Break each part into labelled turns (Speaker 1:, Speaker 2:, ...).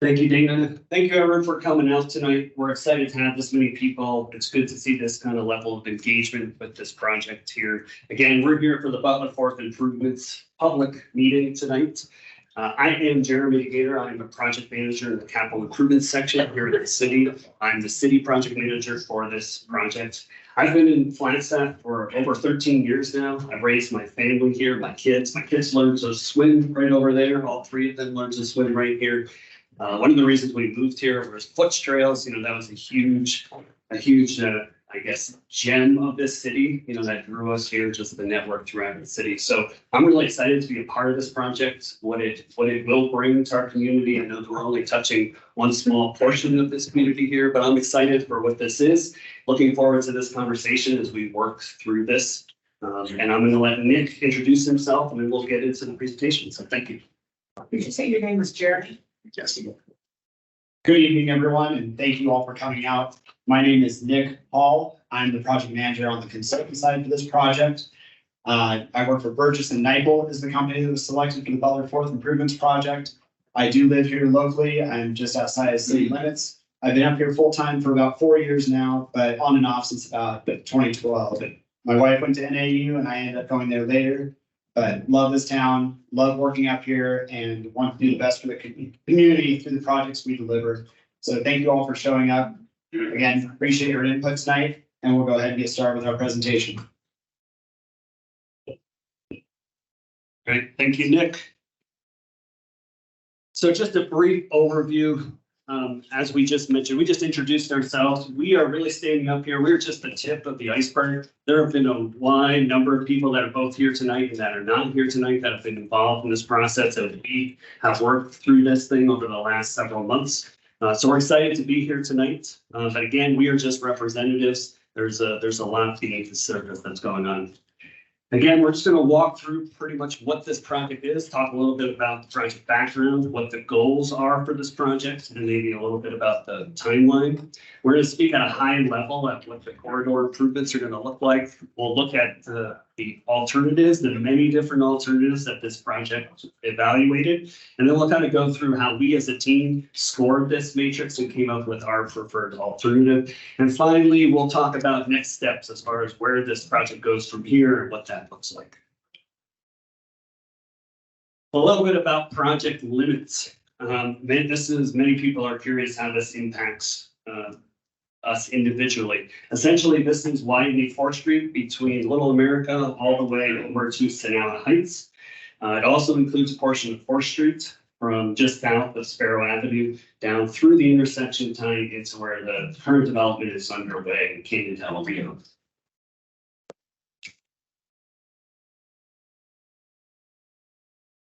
Speaker 1: Thank you, Dana. Thank you, everyone, for coming out tonight. We're excited to have this many people. It's good to see this kind of level of engagement with this project here. Again, we're here for the Butler-Fourth Improvements public meeting tonight. I am Jeremy Gator. I'm a project manager in the capital improvements section here at the city. I'm the city project manager for this project. I've been in Flagstaff for over 13 years now. I've raised my family here, my kids. My kids learned to swim right over there. All three of them learned to swim right here. One of the reasons we moved here was foot trails. You know, that was a huge, I guess, gem of this city, that drew us here, just the network throughout the city. So I'm really excited to be a part of this project, what it will bring to our community. I know that we're only touching one small portion of this community here, but I'm excited for what this is. Looking forward to this conversation as we work through this. And I'm going to let Nick introduce himself, and then we'll get into the presentation. So thank you.
Speaker 2: Did you say your name was Jeremy?
Speaker 1: Yes.
Speaker 2: Good evening, everyone, and thank you all for coming out. My name is Nick Hall. I'm the project manager on the consultant side for this project. I work for Burgess and Nyepel is the company that was selected for the Butler-Fourth Improvements Project. I do live here locally. I'm just outside of city limits. I've been up here full time for about 4 years now, but on and off since about 2012. My wife went to NAU and I ended up going there later. But love this town, love working up here, and want to do the best for the community through the projects we deliver. So thank you all for showing up. Again, appreciate your input tonight, and we'll go ahead and get started with our presentation.
Speaker 1: Great, thank you, Nick. So just a brief overview. As we just mentioned, we just introduced ourselves. We are really standing up here. We're just the tip of the iceberg. There have been a wide number of people that are both here tonight and that are not here tonight that have been involved in this process, and we have worked through this thing over the last several months. So we're excited to be here tonight. But again, we are just representatives. There's a lot beneath the surface that's going on. Again, we're just going to walk through pretty much what this project is, talk a little bit about the project background, what the goals are for this project, and maybe a little bit about the timeline. We're going to speak at a high level at what the corridor improvements are going to look like. We'll look at the alternatives, the many different alternatives that this project evaluated, and then we'll kind of go through how we as a team scored this matrix and came up with our preferred alternative. And finally, we'll talk about next steps as far as where this project goes from here and what that looks like. A little bit about project limits. Many people are curious how this impacts us individually. Essentially, this is widening 4th Street between Little America all the way over to Sonoma Heights. It also includes a portion of 4th Street from just south of Sparrow Avenue down through the intersection tying into where the current development is underway in Canyon Del Rio.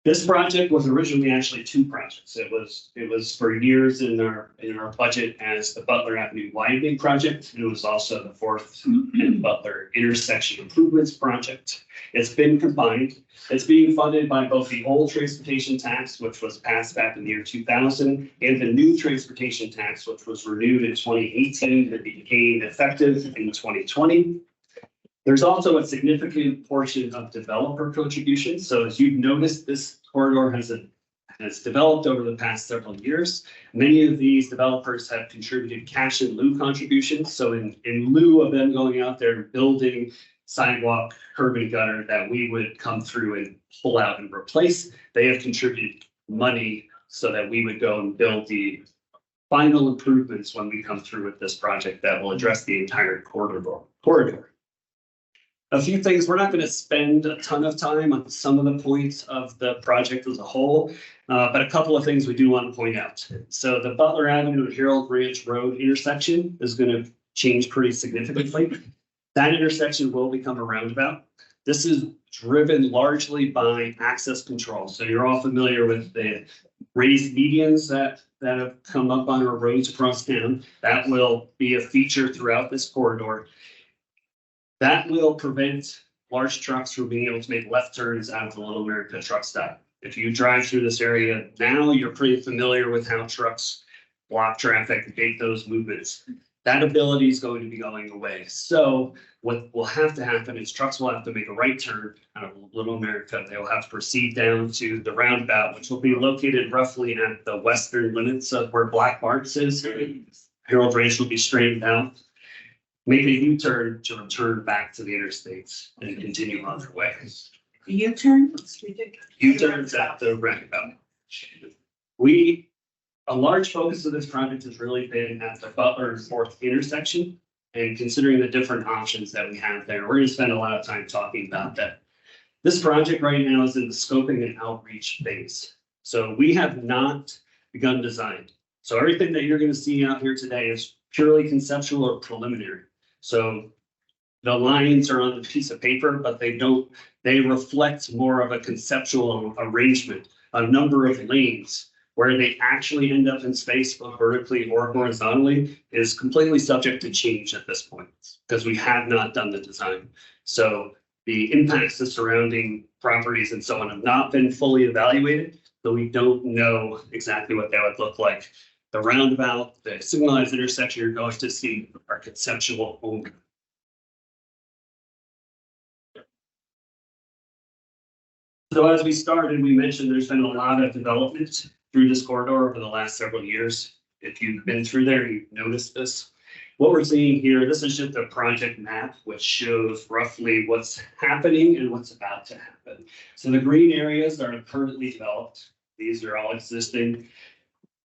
Speaker 1: This project was originally actually 2 projects. It was for years in our budget as the Butler Avenue widening project. It was also the 4th and Butler intersection improvements project. It's been combined. It's being funded by both the old transportation tax, which was passed back in the year 2000, and the new transportation tax, which was renewed in 2018 and became effective in 2020. There's also a significant portion of developer contributions. So as you've noticed, this corridor has developed over the past several years. Many of these developers have contributed cash in lieu contributions. So in lieu of them going out there and building sidewalk, curb and gutter that we would come through and pull out and replace, they have contributed money so that we would go and build the final improvements when we come through with this project that will address the entire corridor. A few things, we're not going to spend a ton of time on some of the points of the project as a whole, but a couple of things we do want to point out. So the Butler Avenue and Harold Ranch Road intersection is going to change pretty significantly. That intersection will become a roundabout. This is driven largely by access control. So you're all familiar with the raised medians that have come up on our roads across town. That will be a feature throughout this corridor. That will prevent large trucks from being able to make left turns out of the Little America truck stop. If you drive through this area now, you're pretty familiar with how trucks block traffic, gate those movements. That ability is going to be going away. So what will have to happen is trucks will have to make a right turn out of Little America. They will have to proceed down to the roundabout, which will be located roughly at the western limits of where Black Marks is. Harold Ranch will be straightened out. Make a U-turn to return back to the interstates and continue on their way.
Speaker 3: U-turn?
Speaker 1: U-turns at the roundabout. A large focus of this project has really been at the Butler-Fourth intersection, and considering the different options that we have there, we're going to spend a lot of time talking about that. This project right now is in the scoping and outreach phase. So we have not begun design. So everything that you're going to see out here today is purely conceptual or preliminary. So the lines are on the piece of paper, but they reflect more of a conceptual arrangement, a number of lanes. Where they actually end up in space, both vertically or horizontally, is completely subject to change at this point, because we have not done the design. So the impacts to surrounding properties and so on have not been fully evaluated, so we don't know exactly what that would look like. The roundabout, the signalized intersection you're going to see are conceptual only. So as we started, we mentioned there's been a lot of development through this corridor over the last several years. If you've been through there, you've noticed this. What we're seeing here, this is just a project map, which shows roughly what's happening and what's about to happen. So the green areas are currently developed. These are all existing.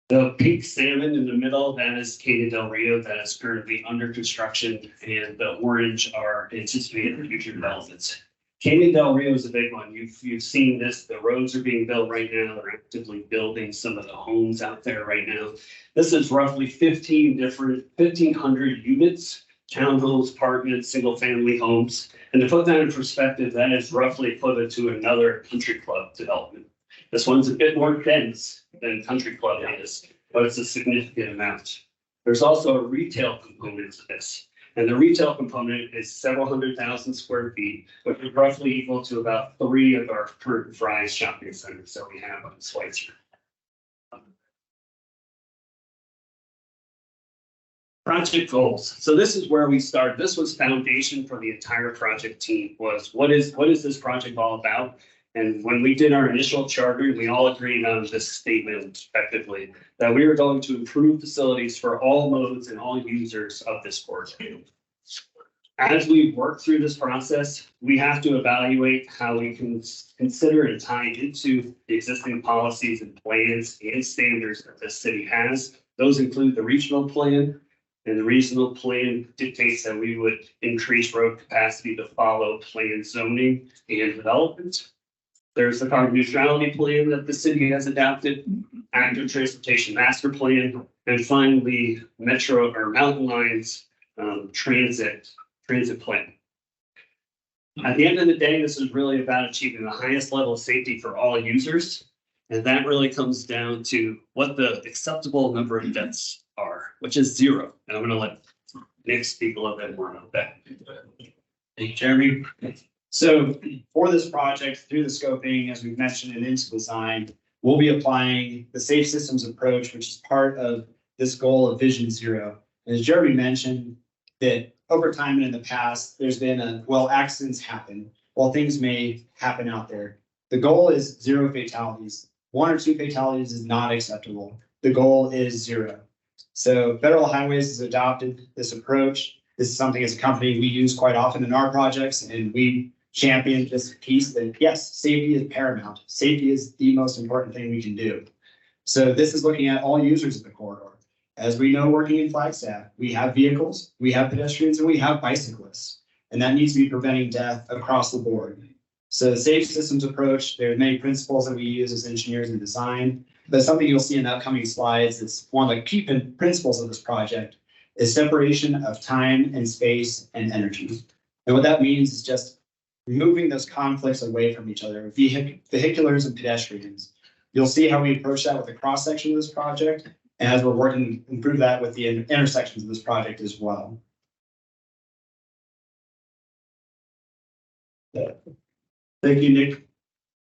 Speaker 1: The pink salmon in the middle, that is Canyon Del Rio, that is currently under construction, and the orange are anticipated future developments. Canyon Del Rio is a big one. You've seen this. The roads are being built right now. They're actively building some of the homes out there right now. This is roughly 1,500 units, townhomes, apartments, single family homes. And to put that in perspective, that is roughly equivalent to another country club development. This one's a bit more dense than country club is, but it's a significant amount. There's also a retail component to this. And the retail component is several 100,000 square feet, which is roughly equal to about 3 of our current Fry's shopping centers that we have on Schweitzer. Project goals. So this is where we started. This was foundation for the entire project team, was what is this project all about? And when we did our initial charter, we all agreed on this statement effectively, that we were going to improve facilities for all modes and all users of this corridor. As we work through this process, we have to evaluate how we can consider and tie into the existing policies and plans and standards that this city has. Those include the regional plan, and the regional plan dictates that we would increase road capacity to follow planned zoning and development. There's the carbon neutrality plan that the city has adopted, active transportation master plan, and finally metro or mountain lines transit plan. At the end of the day, this is really about achieving the highest level of safety for all users. And that really comes down to what the acceptable number of deaths are, which is 0. And I'm going to let Nick speak a little bit more about that.
Speaker 2: Thank you, Jeremy. So for this project, through the scoping, as we've mentioned, and into design, we'll be applying the safe systems approach, which is part of this goal of Vision Zero. As Jeremy mentioned, that over time and in the past, there's been accidents happen. While things may happen out there, the goal is 0 fatalities. 1 or 2 fatalities is not acceptable. The goal is 0. So Federal Highways has adopted this approach. This is something as a company we use quite often in our projects, and we champion this piece that yes, safety is paramount. Safety is the most important thing we can do. So this is looking at all users of the corridor. As we know, working in Flagstaff, we have vehicles, we have pedestrians, and we have bicyclists, and that needs to be preventing death across the board. So the safe systems approach, there are many principles that we use as engineers in design, but something you'll see in the upcoming slides that's one of the key principles of this project is separation of time and space and energy. And what that means is just removing those conflicts away from each other, vehiculars and pedestrians. You'll see how we approach that with the cross section of this project, and as we're working to improve that with the intersections of this project as well. Thank you, Nick.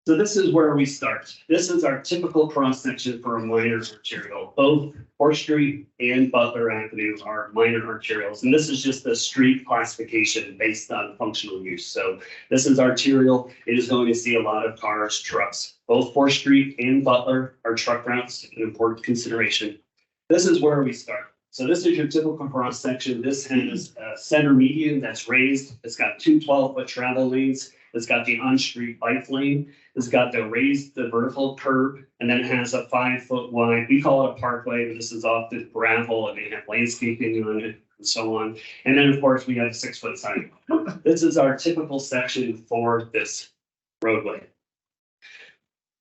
Speaker 1: So this is where we start. This is our typical cross section for a minor arterial. Both 4th Street and Butler Avenue are minor arterials, and this is just the street classification based on functional use. So this is arterial. It is going to see a lot of cars, trucks. Both 4th Street and Butler are truck routes, an important consideration. This is where we start. So this is your typical cross section. This has a center median that's raised. It's got two 12-foot travel lanes. It's got the on-street bike lane. It's got the vertical curb, and then it has a 5-foot wide, we call it a parkway, but this is often gravel, and they have landscaping on it and so on. And then, of course, we have a 6-foot sidewalk. This is our typical section for this roadway.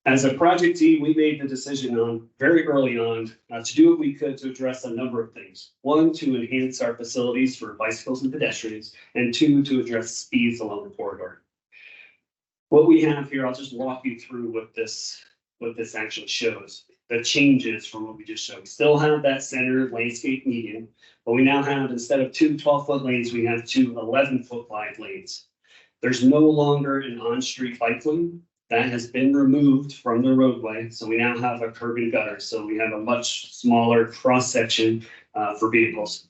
Speaker 1: As a project team, we made the decision very early on to do what we could to address a number of things. One, to enhance our facilities for bicycles and pedestrians, and two, to address speeds along the corridor. What we have here, I'll just walk you through what this actually shows. The changes from what we just showed. We still have that center landscape median, but we now have, instead of two 12-foot lanes, we have two 11-foot wide lanes. There's no longer an on-street bike lane. That has been removed from the roadway, so we now have a curb and gutter. So we have a much smaller cross section for vehicles.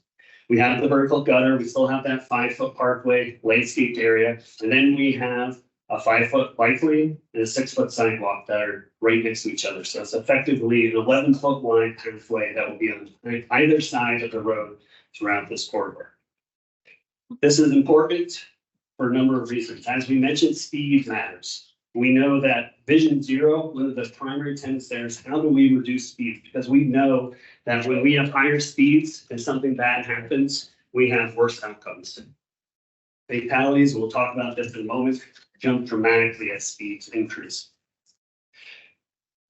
Speaker 1: We have the vertical gutter. We still have that 5-foot parkway landscaped area, and then we have a 5-foot bike lane and a 6-foot sidewalk that are right next to each other. So it's effectively an 11-foot wide pathway that will be on either side of the road throughout this corridor. This is important for a number of reasons. As we mentioned, speed matters. We know that vision zero, one of the primary tenets there is how do we reduce speed? Because we know that when we have higher speeds and something bad happens, we have worse outcomes. Fatalities, we'll talk about this in a moment, jump dramatically as speeds increase.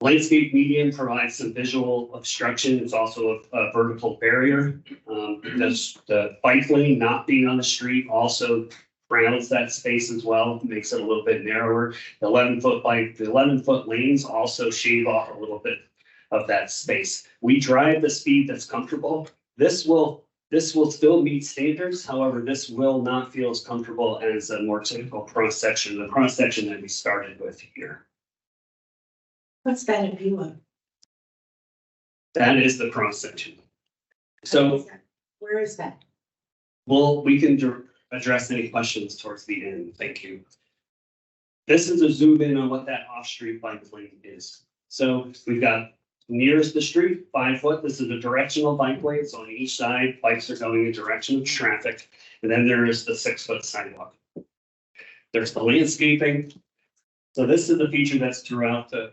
Speaker 1: Landscape median provides some visual obstruction. It's also a vertical barrier. The bike lane not being on the street also rounds that space as well, makes it a little bit narrower. The 11-foot lanes also shave off a little bit of that space. We drive the speed that's comfortable. This will still meet standards. However, this will not feel as comfortable as a more typical cross section, the cross section that we started with here.
Speaker 3: What's that a view of?
Speaker 1: That is the cross section. So
Speaker 3: Where is that?
Speaker 1: well, we can address any questions towards the end. Thank you. This is a zoom in on what that off-street bike lane is. So we've got nearest the street, 5 foot. This is a directional bike lane. So on each side, bikes are going in direction of traffic. And then there is the 6-foot sidewalk. There's the landscaping. So this is the feature that's throughout the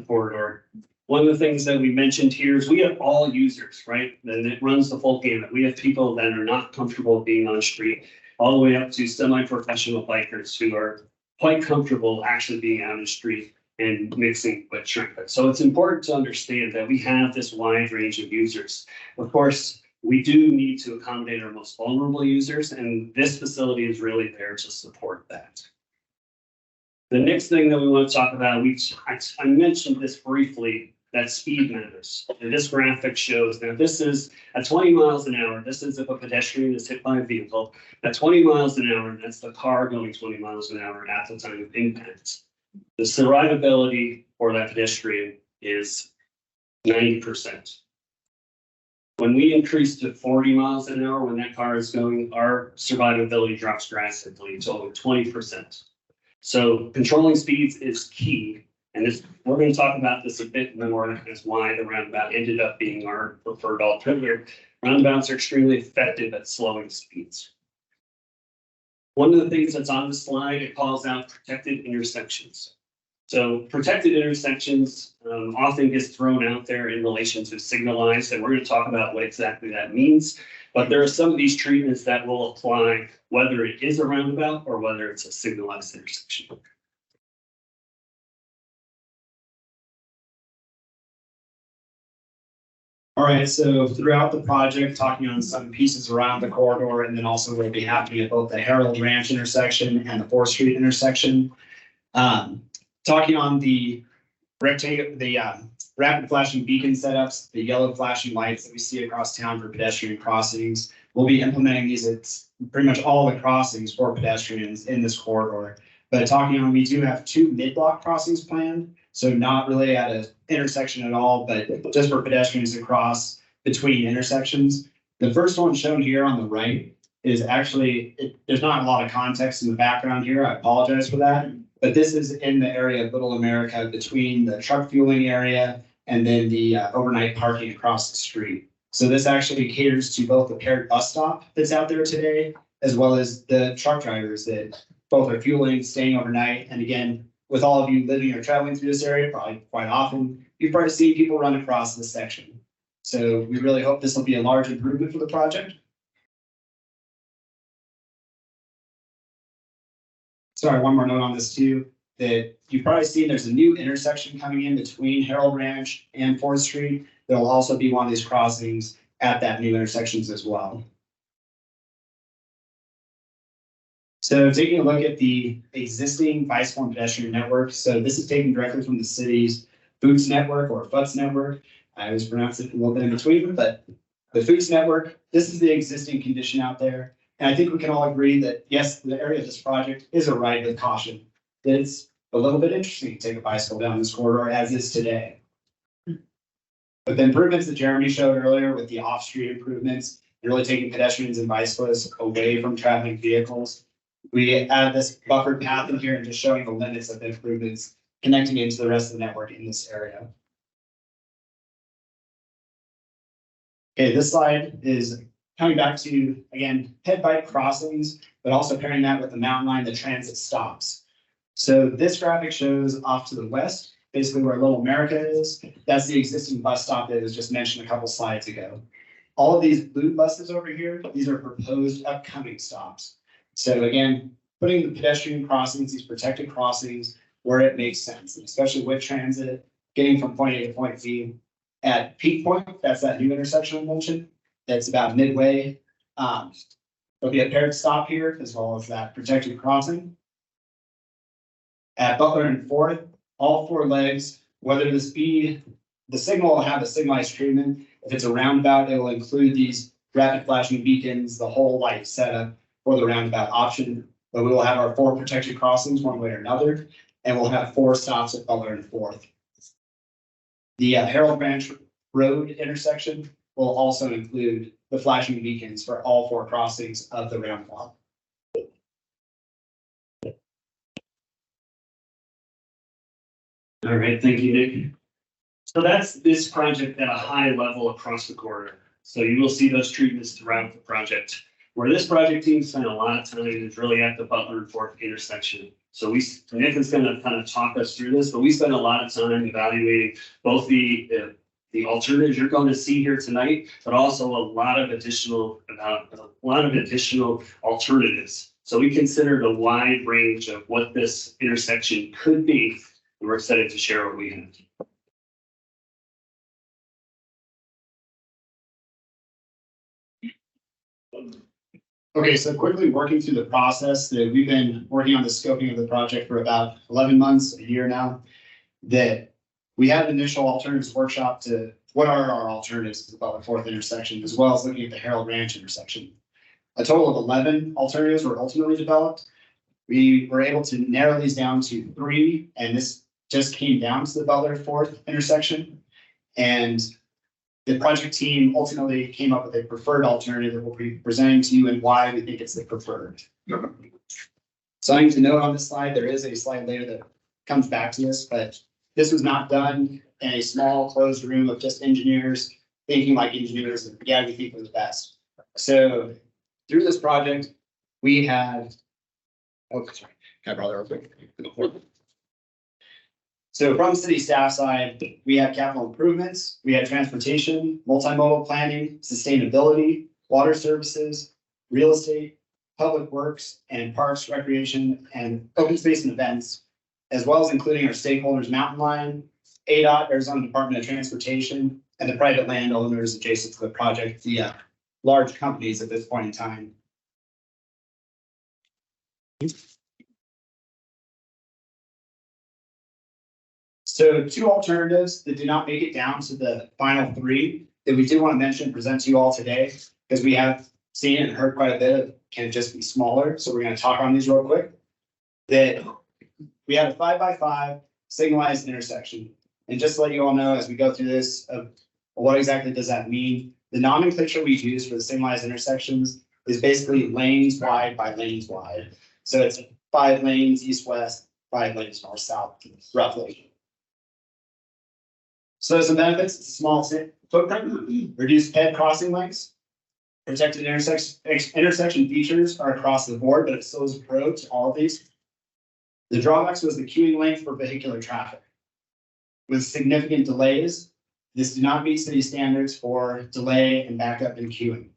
Speaker 1: corridor. One of the things that we mentioned here is we have all users, right? And it runs the full gamut. We have people that are not comfortable being on street, all the way up to semi-professional bikers who are quite comfortable actually being out on the street and mixing with traffic. So it's important to understand that we have this wide range of users. Of course, we do need to accommodate our most vulnerable users, and this facility is really there to support that. The next thing that we want to talk about, I mentioned this briefly, that speed matters. And this graphic shows, now this is at 20 miles an hour. This is if a pedestrian is hit by a vehicle. At 20 miles an hour, that's the car going 20 miles an hour at the time of impact. The survivability for that pedestrian is 90%. When we increase to 40 miles an hour, when that car is going, our survivability drops drastically to only 20%. So controlling speeds is key. And we're going to talk about this a bit more as why the roundabout ended up being our preferred alternative. Roundabouts are extremely effective at slowing speeds. One of the things that's on the slide, it calls out protected intersections. So protected intersections often gets thrown out there in relation to signalized, and we're going to talk about what exactly that means. But there are some of these treatments that will apply whether it is a roundabout or whether it's a signalized intersection.
Speaker 2: All right, so throughout the project, talking on some pieces around the corridor, and then also will be happening at both the Harold Ranch intersection and the 4th Street intersection. Talking on the rectangle, the rapid flashing beacon setups, the yellow flashing lights that we see across town for pedestrian crossings. We'll be implementing these at pretty much all the crossings for pedestrians in this corridor. But talking on, we do have 2 mid-block crossings planned, so not really at an intersection at all, but just for pedestrians to cross between intersections. The first one shown here on the right is actually, there's not a lot of context in the background here. I apologize for that. But this is in the area of Little America between the truck fueling area and then the overnight parking across the street. So this actually caters to both the paired bus stop that's out there today, as well as the truck drivers that both are fueling, staying overnight. And again, with all of you living or traveling through this area, probably quite often, you've probably seen people run across this section. So we really hope this will be a large improvement for the project. Sorry, one more note on this too, that you've probably seen there's a new intersection coming in between Harold Ranch and 4th Street. There'll also be one of these crossings at that new intersections as well. So taking a look at the existing bicycle and pedestrian network. So this is taken directly from the city's FOOTS network or FUTS network. I always pronounce it a little bit in between, but the FOOTS network, this is the existing condition out there. And I think we can all agree that, yes, the area of this project is a ride with caution. That it's a little bit interesting to take a bicycle down this corridor as is today. But the improvements that Jeremy showed earlier with the off-street improvements, really taking pedestrians and bicyclists away from traveling vehicles. We added this buffered path in here and just showing the limits of the improvements connecting into the rest of the network in this area. Okay, this slide is coming back to, again, head bike crossings, but also pairing that with the mountain line, the transit stops. So this graphic shows off to the west, basically where Little America is. That's the existing bus stop that was just mentioned a couple slides ago. All of these blue buses over here, these are proposed upcoming stops. So again, putting the pedestrian crossings, these protected crossings, where it makes sense, and especially with transit, getting from point A to point B. At Peak Point, that's that new intersection I mentioned. That's about midway. There'll be a paired stop here as well as that protected crossing. At Butler and 4th, all 4 legs, whether this be, the signal will have a signalized treatment. If it's a roundabout, it will include these rapid flashing beacons, the whole light setup for the roundabout option. But we will have our 4 protected crossings one way or another, and we'll have 4 stops at Butler and 4th. The Harold Ranch Road intersection will also include the flashing beacons for all 4 crossings of the roundabout.
Speaker 1: All right, thank you, Nick. So that's this project at a high level across the corridor. So you will see those treatments throughout the project. Where this project team spent a lot of time is really at the Butler and 4th intersection. So Nick is going to kind of talk us through this, but we spent a lot of time evaluating both the alternatives you're going to see here tonight, but also a lot of additional alternatives. So we considered a wide range of what this intersection could be, and we're excited to share what we have.
Speaker 2: Okay, so quickly working through the process that we've been working on the scoping of the project for about 11 months, a year now, that we had an initial alternatives workshop to what are our alternatives to the Butler-Fourth intersection, as well as looking at the Harold Ranch intersection. A total of 11 alternatives were ultimately developed. We were able to narrow these down to 3, and this just came down to the Butler-Fourth intersection. And the project team ultimately came up with a preferred alternative that we'll be presenting to you and why we think it's the preferred. Something to note on this slide, there is a slide later that comes back to this, but this was not done in a small closed room of just engineers thinking like engineers, and yeah, we think we're the best. So through this project, we had, oh, sorry, can I borrow that real quick? So from city staff side, we had capital improvements, we had transportation, multimodal planning, sustainability, water services, real estate, public works, and parks, recreation, and open space and events, as well as including our stakeholders, Mountain Line, ADOT, Arizona Department of Transportation, and the private landowners adjacent to the project, the large companies at this point in time. So 2 alternatives that do not make it down to the final 3 that we do want to mention and present to you all today, because we have seen and heard quite a bit of can it just be smaller. So we're going to talk on these real quick. That we had a 5x5 signalized intersection. And just to let you all know, as we go through this, what exactly does that mean? The nomenclature we use for the signalized intersections is basically lanes wide by lanes wide. So it's 5 lanes east-west, 5 lanes north-south, roughly. So some benefits: it's a small footprint, reduced head crossing lengths, protected intersection features are across the board, but it still is pro to all of these. The drawbacks was the queuing length for vehicular traffic. With significant delays, this do not meet city standards for delay and backup in queuing.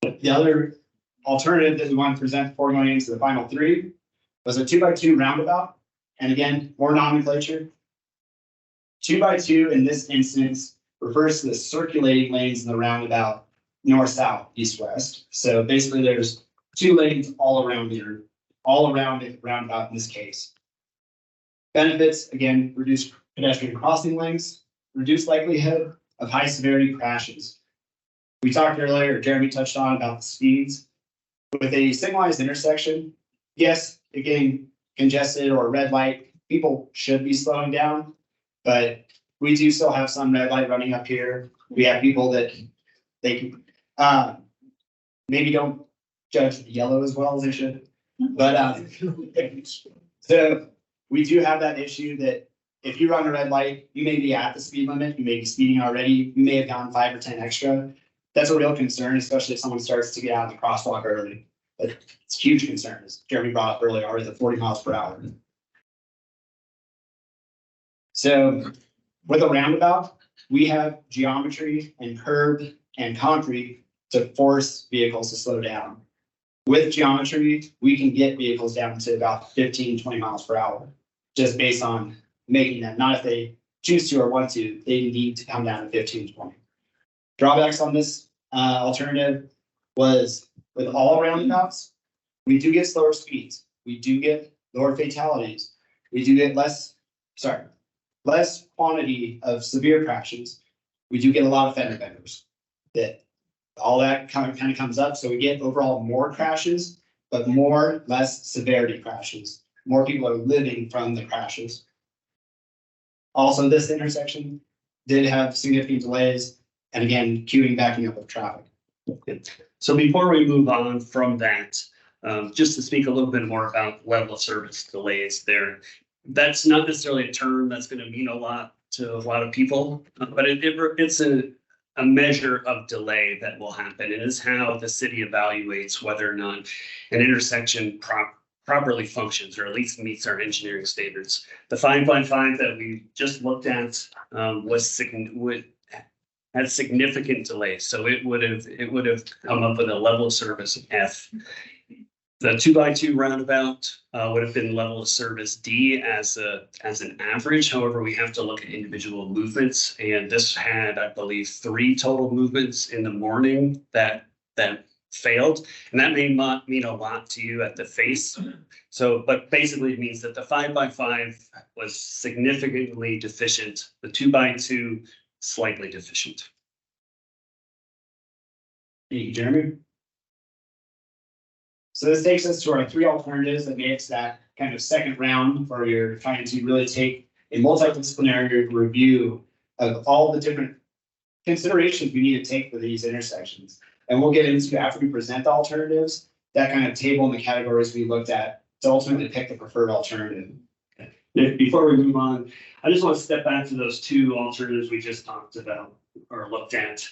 Speaker 2: The other alternative that we want to present before going into the final 3 was a 2x2 roundabout. And again, more nomenclature. 2x2 in this instance refers to the circulating lanes in the roundabout, north-south, east-west. So basically there's 2 lanes all around here, all around it, roundabout in this case. Benefits, again, reduced pedestrian crossing lengths, reduced likelihood of high severity crashes. We talked earlier, Jeremy touched on about the speeds. With a signalized intersection, yes, it getting congested or red light, people should be slowing down, but we do still have some red light running up here. We have people that they maybe don't judge the yellow as well as they should, but so we do have that issue that if you run a red light, you may be at the speed limit, you may be speeding already, you may have gone 5 or 10 extra. That's a real concern, especially if someone starts to get out of the crosswalk early. But it's a huge concern, as Jeremy brought up earlier, already the 40 miles per hour. So with a roundabout, we have geometry and curb and concrete to force vehicles to slow down. With geometry, we can get vehicles down to about 15, 20 miles per hour, just based on making them, not if they choose to or want to, they need to come down to 15, 20. Drawbacks on this alternative was with all roundabouts, we do get slower speeds. We do get lower fatalities. We do get less quantity of severe crashes. We do get a lot of fender benders. That all that kind of comes up. So we get overall more crashes, but less severity crashes. More people are living from the crashes. Also, this intersection did have significant delays. And again, queuing backing up with traffic.
Speaker 1: So before we move on from that, just to speak a little bit more about level of service delays there. That's not necessarily a term that's going to mean a lot to a lot of people, but it's a measure of delay that will happen. It is how the city evaluates whether or not an intersection properly functions, or at least meets our engineering standards. The 5x5 that we just looked at had significant delays, so it would have come up with a level of service of F. The 2x2 roundabout would have been level of service D as an average. However, we have to look at individual movements, and this had, I believe, 3 total movements in the morning that failed, and that may not mean a lot to you at the face. So, but basically it means that the 5x5 was significantly deficient. The 2x2 slightly deficient.
Speaker 2: Thank you, Jeremy. So this takes us to our 3 alternatives that makes that kind of second round where you're trying to really take a multidisciplinary review of all the different considerations we need to take for these intersections. And we'll get into, after we present the alternatives, that kind of table in the categories we looked at to ultimately pick the preferred alternative.
Speaker 1: Before we move on, I just want to step back to those 2 alternatives we just talked about or looked at.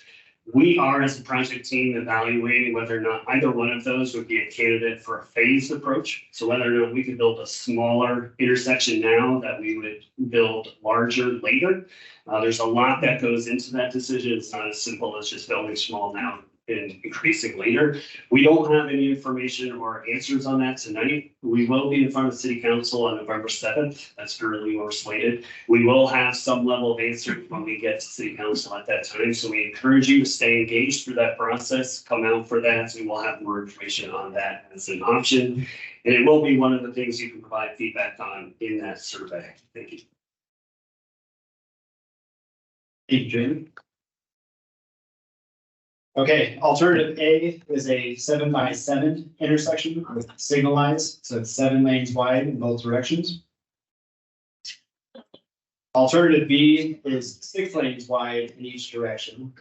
Speaker 1: We are, as a project team, evaluating whether or not either one of those would be a candidate for a phased approach. So whether or not we could build a smaller intersection now that we would build larger later. There's a lot that goes into that decision. It's not as simple as just building small now and increasing later. We don't have any information or answers on that tonight. We will be in front of City Council on November 7th. That's currently where we're slated. We will have some level of answers when we get to City Council at that time. So we encourage you to stay engaged through that process. Come out for that. So we will have more information on that as an option. And it will be one of the things you can provide feedback on in that survey. Thank you.
Speaker 2: Thank you, Jamie. Okay, alternative A is a 7x7 intersection with signalized, so it's 7 lanes wide in both directions. Alternative B is 6 lanes wide in each direction.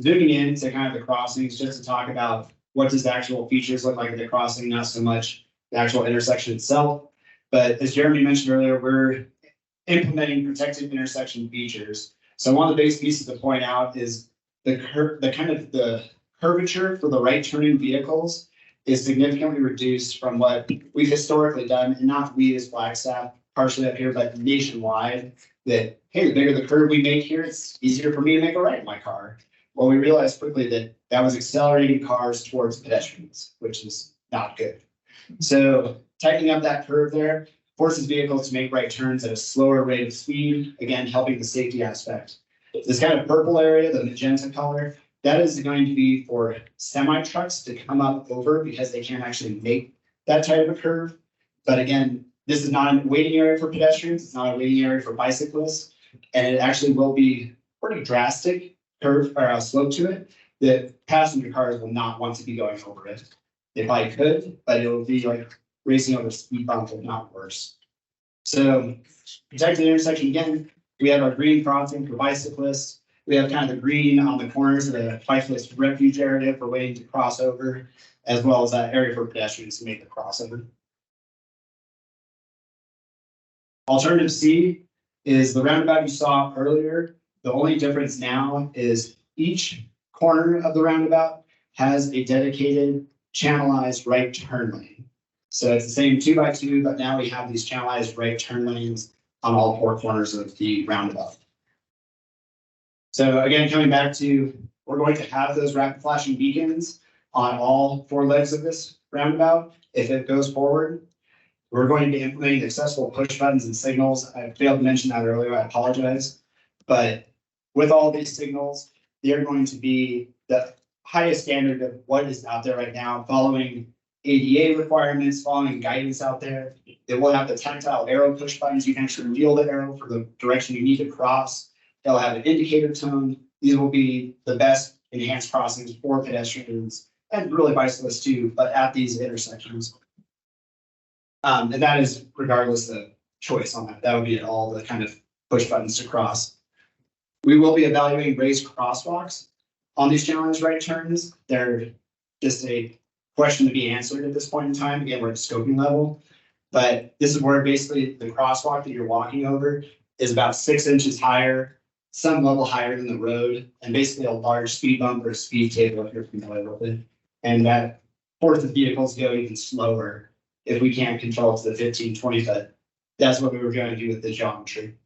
Speaker 2: Zooming in to kind of the crossings, just to talk about what does the actual features look like at the crossing, not so much the actual intersection itself. But as Jeremy mentioned earlier, we're implementing protected intersection features. So one of the biggest pieces to point out is the curvature for the right turning vehicles is significantly reduced from what we've historically done, and not we as Flagstaff, partially up here, but nationwide, that, hey, the bigger the curve we make here, it's easier for me to make a right in my car. Well, we realized quickly that that was accelerating cars towards pedestrians, which is not good. So tightening up that curve there forces vehicles to make right turns at a slower rate of speed, again, helping the safety aspect. This kind of purple area, the magenta color, that is going to be for semi trucks to come up over because they can't actually make that tight of a curve. But again, this is not a waiting area for pedestrians. It's not a waiting area for bicyclists. And it actually will be pretty drastic curve or a slope to it that passenger cars will not want to be going over it. They probably could, but it will be like racing over a speed bump, if not worse. So protected intersection again, we have our green crossing for bicyclists. We have kind of the green on the corners of the bicyclist refuge area for waiting to cross over, as well as that area for pedestrians to make the crossover. Alternative C is the roundabout you saw earlier. The only difference now is each corner of the roundabout has a dedicated channelized right turn lane. So it's the same 2x2, but now we have these channelized right turn lanes on all 4 corners of the roundabout. So again, coming back to, we're going to have those rapid flashing beacons on all 4 legs of this roundabout. If it goes forward, we're going to be implementing accessible push buttons and signals. I failed to mention that earlier, I apologize. But with all these signals, they're going to be the highest standard of what is out there right now, following ADA requirements, following guidance out there. It will have the tactile arrow push buttons. You can actually reveal the arrow for the direction you need to cross. They'll have an indicator tone. These will be the best enhanced crossings for pedestrians and really bicyclists too, but at these intersections. And that is regardless of choice on that. That would be all the kind of push buttons to cross. We will be evaluating raised crosswalks on these challenge right turns. They're just a question to be answered at this point in time. Again, we're at scoping level, but this is where basically the crosswalk that you're walking over is about 6 inches higher, some level higher than the road, and basically a large speed bump or a speed table if you're familiar with it. And that forces vehicles to go even slower if we can't control it to the 15, 20, but that's what we were going to do with the geometry.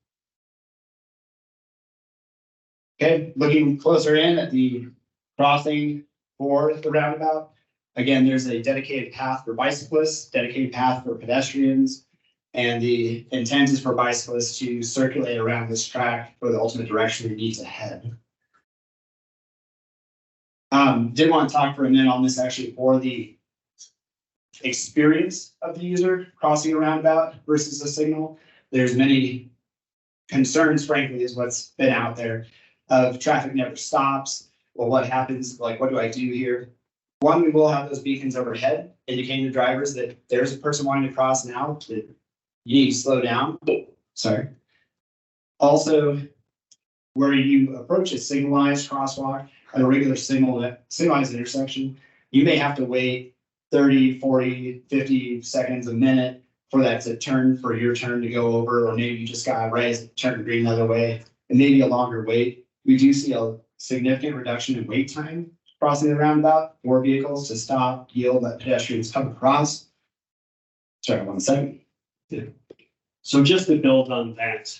Speaker 2: Okay, looking closer in at the crossing for the roundabout. Again, there's a dedicated path for bicyclists, dedicated path for pedestrians, and the intent is for bicyclists to circulate around this track for the ultimate direction we need to head. Did want to talk for a minute on this actually for the experience of the user crossing a roundabout versus a signal. There's many concerns, frankly, is what's been out there of traffic never stops. Well, what happens? Like, what do I do here? One, we will have those beacons overhead indicating to drivers that there's a person wanting to cross now, that you need to slow down. Sorry. Also, where you approach a signalized crosswalk at a regular signalized intersection, you may have to wait 30, 40, 50 seconds, a minute for that to turn, for your turn to go over, or maybe you just got raised, turn green the other way, and maybe a longer wait. We do see a significant reduction in wait time crossing the roundabout for vehicles to stop, yield, let pedestrians come across. Sorry, 1 second.
Speaker 1: Yeah. So just to build on that,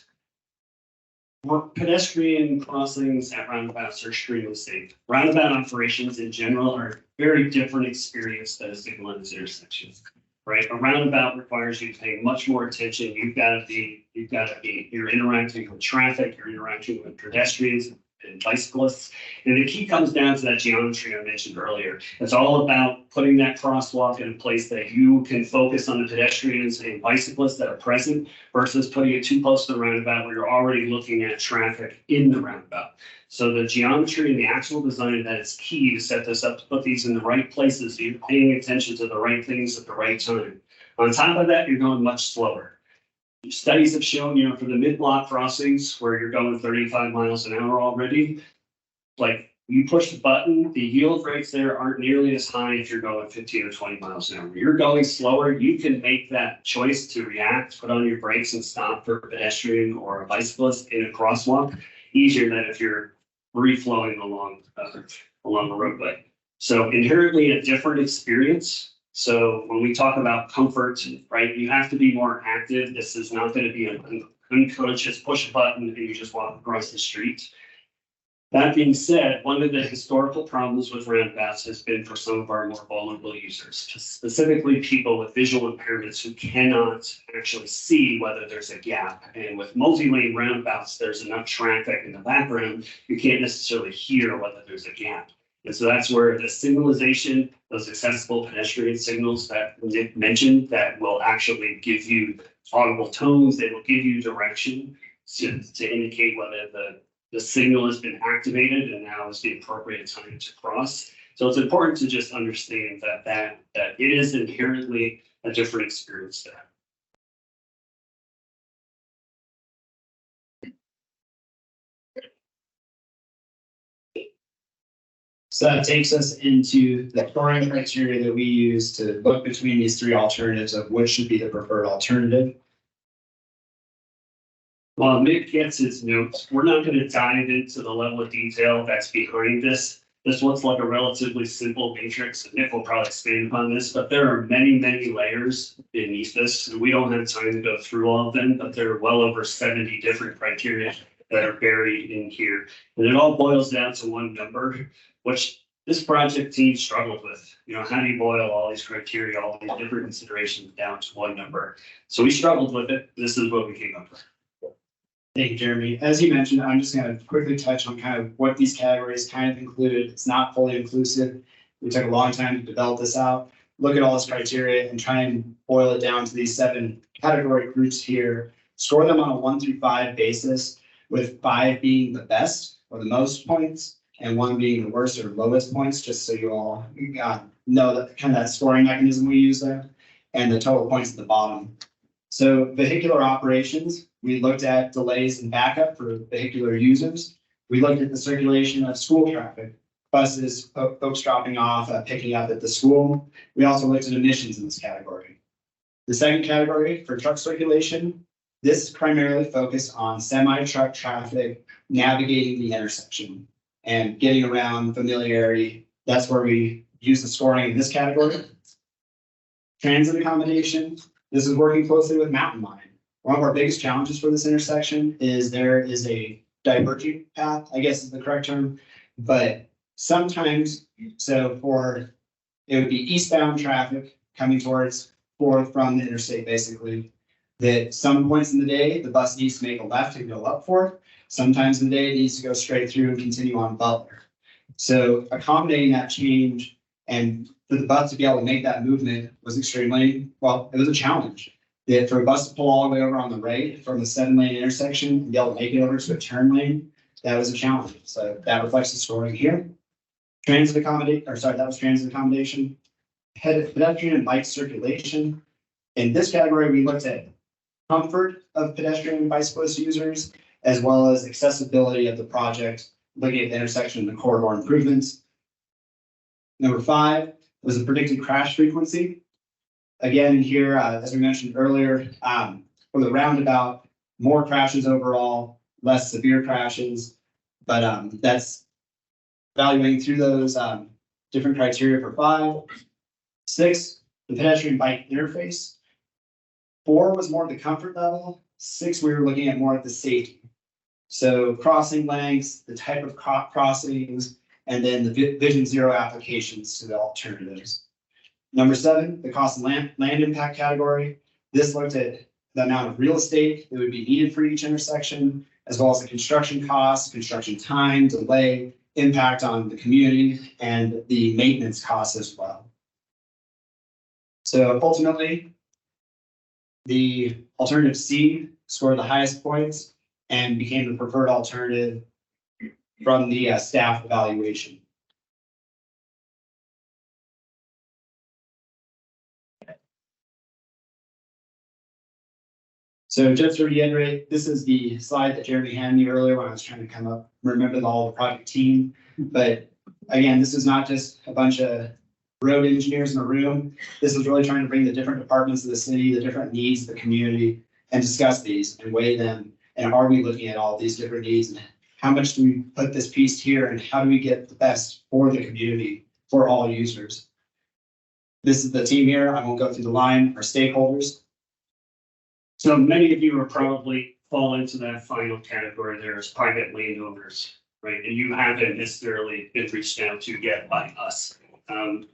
Speaker 1: pedestrian crossings at roundabouts are extremely safe. Roundabout operations in general are a very different experience than a signalized intersection, right? A roundabout requires you to pay much more attention. You're interacting with traffic, you're interacting with pedestrians. and bicyclists. And the key comes down to that geometry I mentioned earlier. It's all about putting that crosswalk in a place that you can focus on the pedestrians and bicyclists that are present versus putting it too close to the roundabout where you're already looking at traffic in the roundabout. So the geometry and the actual design of that is key to set this up, to put these in the right places. So you're paying attention to the right things at the right time. On top of that, you're going much slower. Studies have shown, for the mid-block crossings where you're going 35 miles an hour already, like you push the button, the yield rates there aren't nearly as high if you're going 15 or 20 miles an hour. You're going slower, you can make that choice to react, put on your brakes and stop for a pedestrian or a bicyclist in a crosswalk easier than if you're free-flowing along the roadway. So inherently a different experience. So when we talk about comfort, right, you have to be more active. This is not going to be an unconscious push a button and you just walk across the street. That being said, one of the historical problems with roundabouts has been for some of our more vulnerable users, specifically people with visual impairments who cannot actually see whether there's a gap. And with multi-lane roundabouts, there's enough traffic in the background, you can't necessarily hear whether there's a gap. And so that's where the signalization, those accessible pedestrian signals that Nick mentioned, that will actually give you audible tones, they will give you direction to indicate whether the signal has been activated and now is the appropriate time to cross. So it's important to just understand that it is inherently a different experience there.
Speaker 2: So that takes us into the scoring criteria that we use to look between these three alternatives of which should be the preferred alternative.
Speaker 1: While Nick gets his notes, we're not going to dive into the level of detail that's behind this. This looks like a relatively simple matrix. Nick will probably expand upon this, but there are many, many layers beneath this. And we don't have time to go through all of them, but there are well over 70 different criteria that are buried in here. And it all boils down to one number, which this project team struggled with. How do you boil all these criteria, all these different considerations down to one number? So we struggled with it. This is what we came up with.
Speaker 2: Thank you, Jeremy. As you mentioned, I'm just going to quickly touch on kind of what these categories kind of included. It's not fully inclusive. We took a long time to develop this out, look at all this criteria and try and boil it down to these 7 category groups here, score them on a 1 through 5 basis, with 5 being the best or the most points and 1 being the worst or lowest points, just so you all know that kind of that scoring mechanism we use there, and the total points at the bottom. So vehicular operations, we looked at delays and backup for vehicular users. We looked at the circulation of school traffic, buses, folks dropping off, picking up at the school. We also looked at emissions in this category. The second category for truck circulation, this is primarily focused on semi-truck traffic navigating the intersection and getting around familiarity. That's where we use the scoring in this category. Transit accommodation, this is working closely with Mountain Line. One of our biggest challenges for this intersection is there is a diverging path, I guess is the correct term, but sometimes, it would be eastbound traffic coming towards 4th from the interstate, basically, that some points in the day, the bus needs to make a left and go up 4th. Sometimes in the day, it needs to go straight through and continue on Butler. So accommodating that change and for the bus to be able to make that movement was it was a challenge. That for a bus to pull all the way over on the right from the 7-lane intersection and be able to make it over to a turn lane, that was a challenge. So that reflects the scoring here. That was transit accommodation. Pedestrian and bike circulation. In this category, we looked at comfort of pedestrian and bicyclist users, as well as accessibility of the project, looking at the intersection and the corridor improvements. Number 5 was the predicted crash frequency. Again, here, as we mentioned earlier, for the roundabout, more crashes overall, less severe crashes, but that's evaluating through those different criteria for 5. 6, the pedestrian bike interface. 4 was more the comfort level. 6, we were looking at more at the safety. So crossing lengths, the type of crossings, and then the Vision Zero applications to the alternatives. Number 7, the cost of land impact category. This looked at the amount of real estate that would be needed for each intersection, as well as the construction costs, construction time, delay, impact on the community, and the maintenance costs as well. So ultimately, the alternative C scored the highest points and became the preferred alternative from the staff evaluation. So just to reiterate, this is the slide that Jeremy handed me earlier when I was trying to come up, remember all the project team. But again, this is not just a bunch of road engineers in a room. This is really trying to bring the different departments of the city, the different needs of the community, and discuss these and weigh them. And are we looking at all these different needs? And how much do we put this piece here? And how do we get the best for the community, for all users? This is the team here. I won't go through the line, our stakeholders.
Speaker 1: So many of you are probably fall into that final category there as private landowners, right? And you haven't necessarily been reached out to yet by us.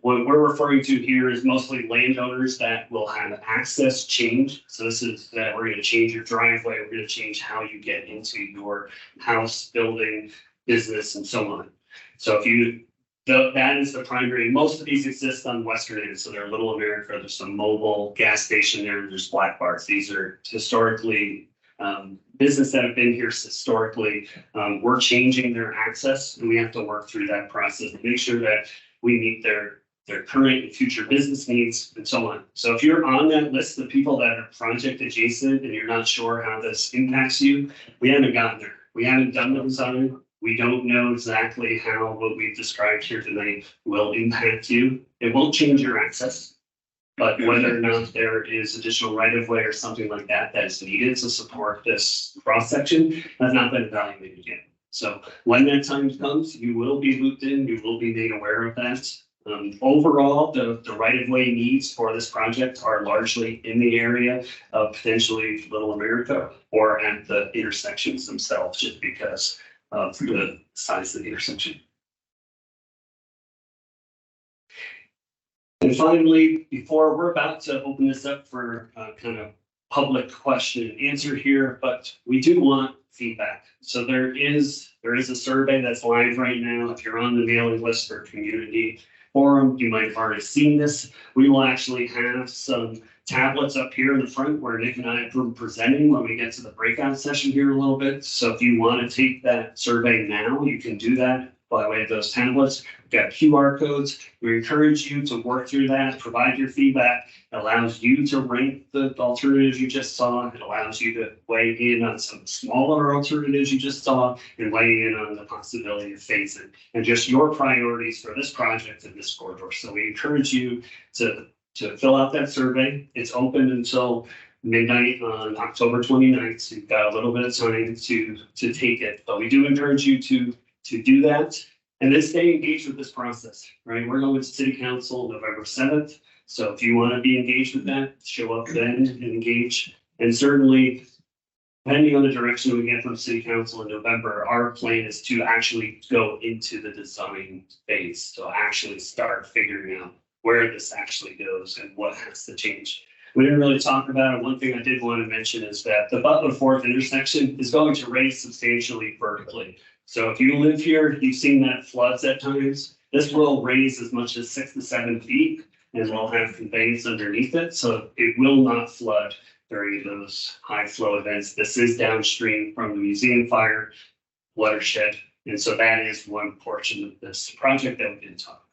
Speaker 1: What we're referring to here is mostly landowners that will have access change. So this is that we're going to change your driveway. We're going to change how you get into your house, building, business, and so on. So if you that is the primary. Most of these exist on Western end. So they're Little America. There's some mobile gas station there. And there's black bars. These are historically business that have been here historically. We're changing their access, and we have to work through that process to make sure that we meet their current and future business needs and so on. So if you're on that list of people that are project adjacent and you're not sure how this impacts you, we haven't gotten there. We haven't done the design. We don't know exactly how what we've described here tonight will impact you. It won't change your access, but whether or not there is additional right of way or something like that that is needed to support this cross section has not been evaluated yet. So when that time comes, you will be looped in, you will be made aware of that. Overall, the right of way needs for this project are largely in the area of potentially Little America or at the intersections themselves, just because of the size of the intersection. And finally, before we're about to open this up for kind of public question and answer here, but we do want feedback. So there is a survey that's live right now. If you're on the mailing list for community forum, you might have already seen this. We will actually have some tablets up here in the front where Nick and I have been presenting when we get to the breakout session here a little bit. So if you want to take that survey now, you can do that by way of those tablets. We've got QR codes. We encourage you to work through that, provide your feedback. It allows you to rank the alternatives you just saw. It allows you to weigh in on some smaller alternatives you just saw and weigh in on the possibility of phasing and just your priorities for this project and this corridor. So we encourage you to fill out that survey. It's open until midnight on October 29th. So you've got a little bit of time to take it, but we do encourage you to do that and then stay engaged with this process, right? We're going to City Council November 7th. So if you want to be engaged with that, show up then and engage. And certainly, depending on the direction we get from City Council in November, our plan is to actually go into the design phase. So actually start figuring out where this actually goes and what has to change. We didn't really talk about it. One thing I did want to mention is that the Butler-Fourth intersection is going to raise substantially vertically. So if you live here, you've seen that floods at times. This will raise as much as 6 to 7 feet and we'll have conveyance underneath it. So it will not flood during those high flow events. This is downstream from the museum fire watershed. And so that is one portion of this project that we didn't talk about.